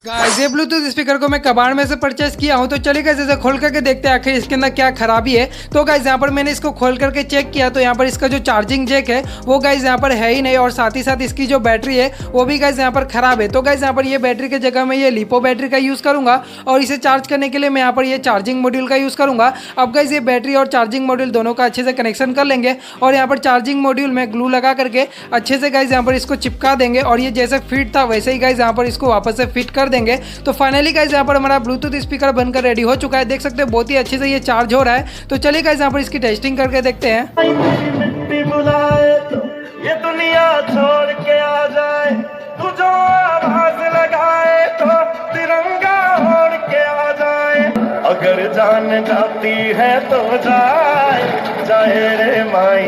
Guys ये Bluetooth speaker को मैं कबाड़ में से परचेस किया हूं, तो चलिए गाइस इसे खोल करके देखते हैं आखिर इसके अंदर क्या खराबी है। तो गाइस यहाँ पर मैंने इसको खोल करके चेक किया तो यहाँ पर इसका जो चार्जिंग जैक है वो गाइस यहाँ पर है ही नहीं, और साथ ही साथ इसकी जो बैटरी है वो भी गाइस यहाँ पर खराब है। तो गाइस यहाँ पर ये बैटरी की जगह मैं ये लिपो बैटरी का यूज़ करूंगा, और इसे चार्ज करने के लिए मैं यहाँ पर ये चार्जिंग मॉड्यूल का यूज़ करूंगा। अब गाइस ये बैटरी और चार्जिंग मॉड्यूल दोनों का अच्छे से कनेक्शन कर लेंगे, और यहाँ पर चार्जिंग मॉड्यूल में ग्लू लगा करके अच्छे से गाइस यहाँ पर इसको चिपका देंगे, और ये जैसे फिट था वैसे ही गाइस यहाँ पर इसको वापस से फिट कर देंगे। तो फाइनली गाइस यहाँ पर हमारा ब्लूटूथ स्पीकर बनकर रेडी हो चुका है। देख सकते हैं बहुत ही अच्छे से ये चार्ज हो रहा है। तो चलिए गाइस यहाँ पर इसकी टेस्टिंग करके देखते हैं। मिट्टी बुलाए तो ये दुनिया छोड़ के आ जाए, तू जो आवाज लगाए तो तिरंगा ओढ़ के आ जाए। अगर जान जाती है तो जाए जाए रे माई।